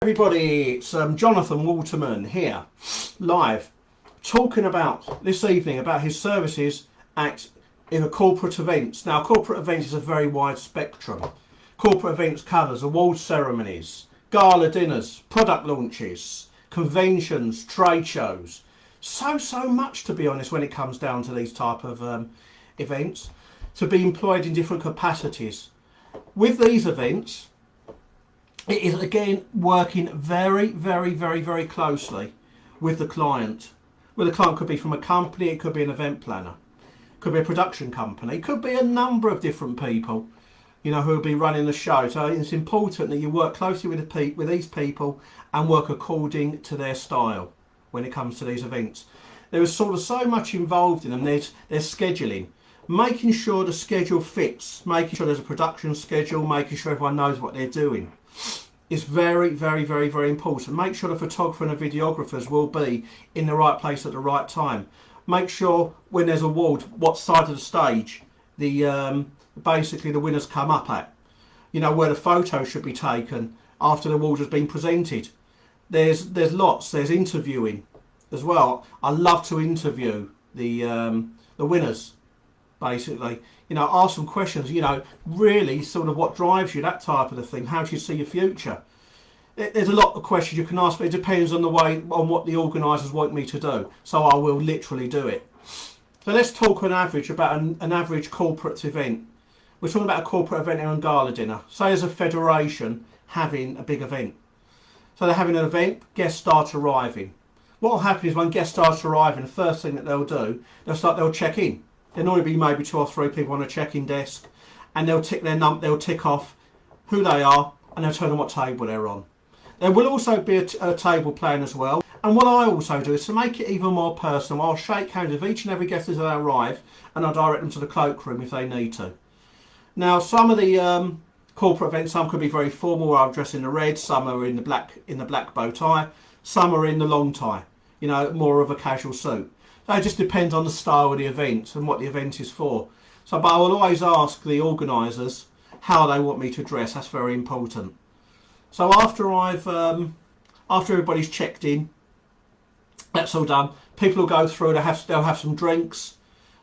Everybody, it's Jonathan Waterman here, live, talking about this evening about his services in a corporate events. Now, corporate events is a very wide spectrum. Corporate events covers award ceremonies, gala dinners, product launches, conventions, trade shows. So much, to be honest, when it comes down to these type of events, to be employed in different capacities. With these events, it is again working very closely with the client. Well, the client could be from a company, it could be an event planner, it could be a production company, it could be a number of different people, who will be running the show. So it's important that you work closely with these people and work according to their style when it comes to these events. There is sort of so much involved in them. There's scheduling, making sure the schedule fits, making sure there's a production schedule, making sure everyone knows what they're doing. It's very important. Make sure the photographer and the videographers will be in the right place at the right time. Make sure when there's an award, what side of the stage basically the winners come up at. Where the photo should be taken after the award has been presented. There's interviewing as well. I love to interview the winners, basically. Ask some questions, really sort of what drives you, that type of the thing. How do you see your future? There's a lot of questions you can ask, but it depends on what the organisers want me to do. So I will literally do it. So let's talk on average about an average corporate event. We're talking about a corporate event and gala dinner. Say there's a federation having a big event. So they're having an event, guests start arriving. What will happen is when guests start arriving, the first thing that they'll do, they'll check in. There'll normally be maybe 2 or 3 people on a check-in desk, and they'll tick off who they are, and they'll tell them what table they're on. There will also be a table plan as well. And what I also do is to make it even more personal, I'll shake hands with each and every guest as they arrive, and I'll direct them to the cloakroom if they need to. Now, some of the corporate events, some could be very formal, where I'll dress in the red. Some are in the black bow tie. Some are in the long tie. More of a casual suit. So it just depends on the style of the event and what the event is for. But I will always ask the organisers how they want me to dress. That's very important. So after everybody's checked in, that's all done. People will go through. They'll have some drinks.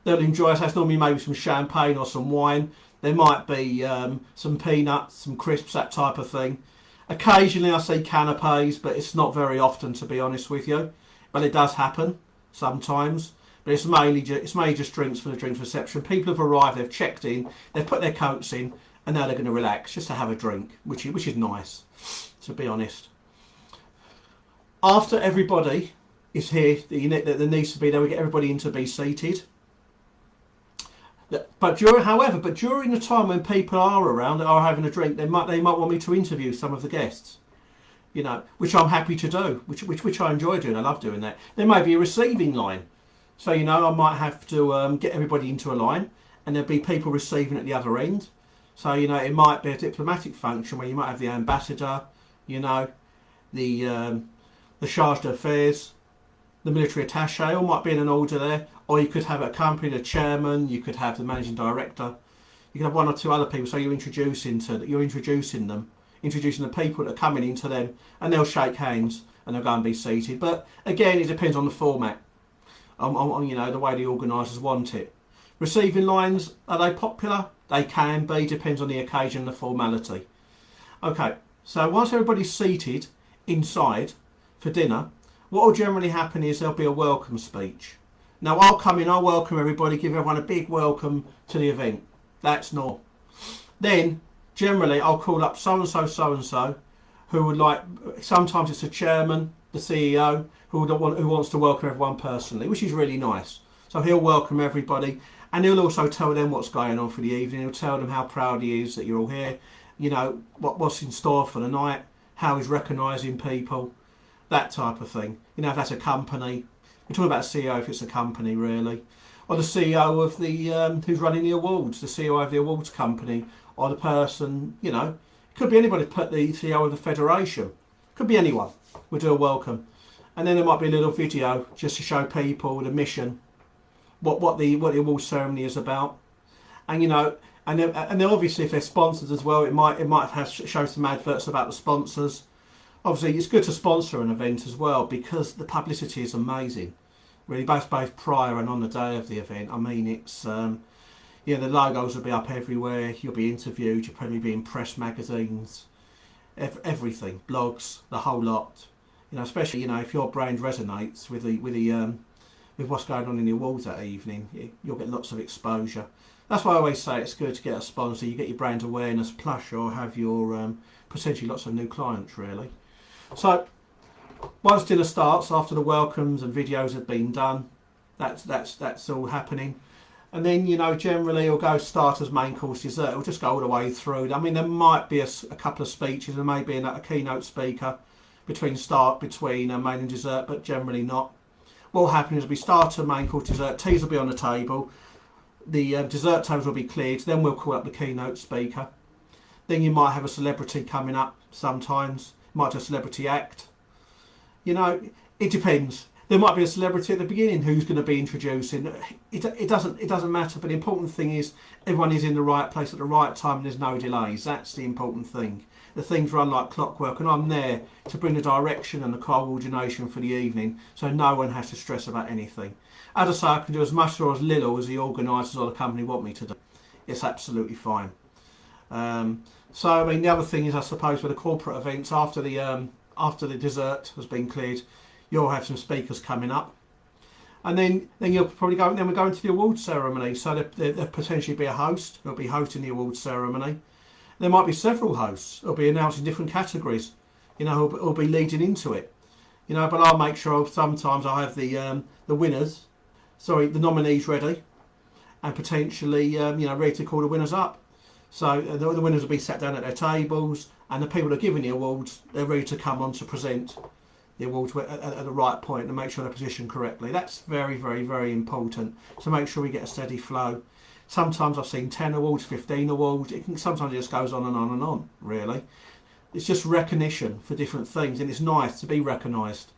They'll enjoy it. So that's normally maybe some champagne or some wine. There might be some peanuts, some crisps, that type of thing. Occasionally I see canapes, but it's not very often, to be honest with you. But it does happen sometimes. But it's mainly just drinks for the drinks reception. People have arrived, they've checked in, they've put their coats in, and now they're going to relax just to have a drink, which is nice, to be honest. After everybody is here, that there needs to be there, we get everybody in to be seated. But during the time when people are around, that are having a drink, they might want me to interview some of the guests. Which I'm happy to do, which I enjoy doing. I love doing that. There may be a receiving line, so I might have to get everybody into a line, and there'll be people receiving at the other end. So it might be a diplomatic function where you might have the ambassador, the charge d'affaires, the military attaché, all might be in an order there. Or you could have accompanied a chairman. You could have the managing director. You could have 1 or 2 other people. So you're introducing them. Introducing the people that are coming into them, and they'll shake hands and they'll go and be seated. But again, it depends on the format, on the way the organisers want it. Receiving lines, are they popular? They can be, depends on the occasion and the formality. Okay, so once everybody's seated inside for dinner, what will generally happen is there'll be a welcome speech. Now I'll come in, I'll welcome everybody, give everyone a big welcome to the event. That's normal. Then generally, I'll call up so-and-so, who would like, sometimes it's the chairman, the CEO, who wants to welcome everyone personally, which is really nice. So he'll welcome everybody, and he'll also tell them what's going on for the evening. He'll tell them how proud he is that you're all here, what's in store for the night, how he's recognising people, that type of thing. If that's a company, we're talking about a CEO if it's a company, really. Or the CEO of the who's running the awards, the CEO of the awards company, or the person, it could be anybody, put the CEO of the federation, could be anyone. We'll do a welcome, and then there might be a little video just to show people the mission, what the award ceremony is about, and and then obviously if they're sponsors as well, it might show some adverts about the sponsors. obviously it's good to sponsor an event as well because the publicity is amazing. Really, both prior and on the day of the event. I mean, it's yeah, the logos will be up everywhere. You'll be interviewed. You'll probably be in press magazines, everything, blogs, the whole lot. You know, especially if your brand resonates with what's going on in the awards that evening, you'll get lots of exposure. That's why I always say it's good to get a sponsor. You get your brand awareness, plus you'll have your potentially lots of new clients really. So once dinner starts, after the welcomes and videos have been done, that's all happening. And then, generally it'll go starters, main course, dessert. It'll just go all the way through. I mean, there might be a couple of speeches, there may be a keynote speaker between main and dessert, but generally not. What will happen is it'll be starter, main course, dessert. Teas will be on the table. The dessert tables will be cleared. Then we'll call up the keynote speaker. Then you might have a celebrity coming up sometimes. You might have a celebrity act. It depends. There might be a celebrity at the beginning who's going to be introducing. It doesn't matter. But the important thing is everyone is in the right place at the right time and there's no delays. That's the important thing. The things run like clockwork, and I'm there to bring the direction and the coordination for the evening, so no one has to stress about anything. As I say, I can do as much or as little as the organisers or the company want me to do. It's absolutely fine. So I mean, the other thing is, I suppose, with the corporate events, after the dessert has been cleared, you'll have some speakers coming up, and then you'll probably go. Then we're going to the awards ceremony. So there'll potentially be a host who'll be hosting the awards ceremony. There might be several hosts who'll be announcing different categories. Who'll be leading into it. But I'll make sure sometimes I have the nominees ready, and potentially ready to call the winners up. So the winners will be sat down at their tables, and the people that are giving the awards, they're ready to come on to present the awards at the right point and make sure they're positioned correctly. That's very, very, very important to make sure we get a steady flow. Sometimes I've seen 10 awards, 15 awards. Sometimes it just goes on and on and on, really. It's just recognition for different things, and it's nice to be recognised.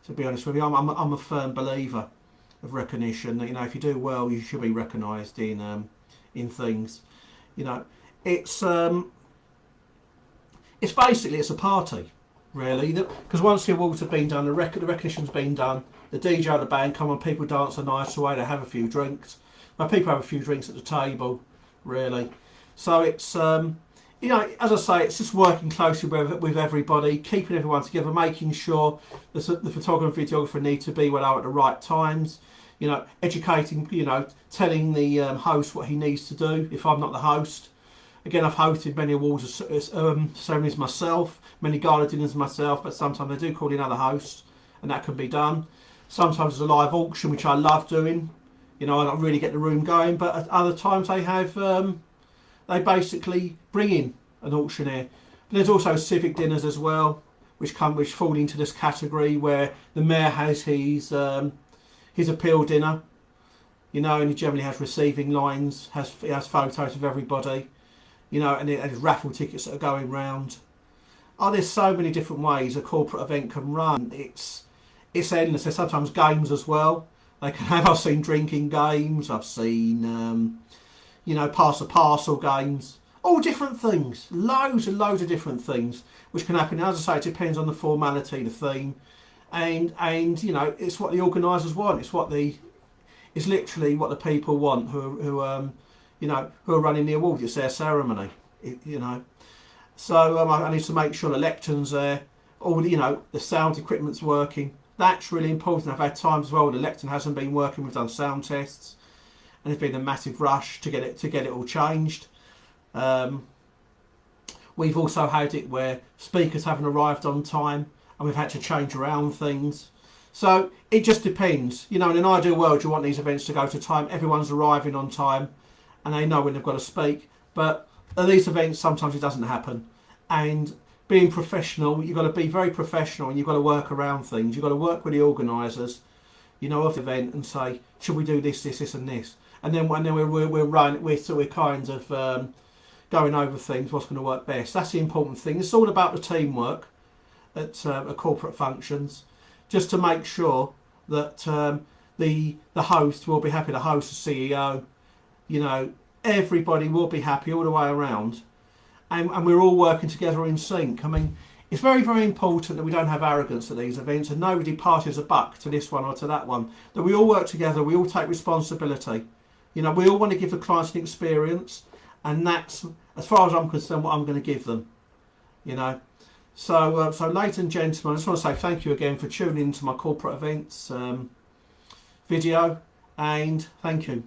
To be honest with you, I'm a firm believer of recognition. That, if you do well, you should be recognised in things. It's basically a party, really. Because once the awards have been done, the recognition's been done, the DJ or the band come on, people dance a nice way, they have a few drinks. Well, people have a few drinks at the table, really. So it's as I say, it's just working closely with everybody, keeping everyone together, making sure the photographer and videographer need to be where they are at the right times. Educating, telling the host what he needs to do if I'm not the host. Again, I've hosted many awards ceremonies myself, many gala dinners myself, but sometimes I do call in other hosts, and that can be done. Sometimes there's a live auction, which I love doing. I don't really get the room going, but at other times they basically bring in an auctioneer. But there's also civic dinners as well, which fall into this category where the mayor has his appeal dinner, and he generally has receiving lines, he has photos of everybody, and there's raffle tickets that are going round. There's so many different ways a corporate event can run. It's endless. There's sometimes games as well. They can have. I've seen drinking games. I've seen pass the parcel games. All different things. Loads and loads of different things which can happen. As I say, it depends on the formality, the theme, and it's what the organisers want. It's literally what the people want who are running the awards. It's their ceremony. So I need to make sure the lectern's there. All the sound equipment's working. That's really important. I've had times as well where the lectern hasn't been working. We've done sound tests, and there's been a massive rush to get it all changed. We've also had it where speakers haven't arrived on time, and we've had to change around things. So it just depends. In an ideal world, you want these events to go to time. Everyone's arriving on time, and they know when they've got to speak. But at these events, sometimes it doesn't happen. And being professional, you've got to be very professional, and you've got to work around things. You've got to work with the organisers, of the event, and say, should we do this, this, this, and this? And then we're kind of going over things, what's going to work best. That's the important thing. It's all about the teamwork at corporate functions, just to make sure that the host will be happy. The host, the CEO, everybody will be happy all the way around. And we're all working together in sync. I mean, It's very, very important that we don't have arrogance at these events and nobody passes a buck to this one or to that one. That we all work together, we all take responsibility. You know, we all want to give the clients an experience, and that's, as far as I'm concerned, what I'm going to give them. You know, so ladies and gentlemen, I just want to say thank you again for tuning into my corporate events video, and thank you.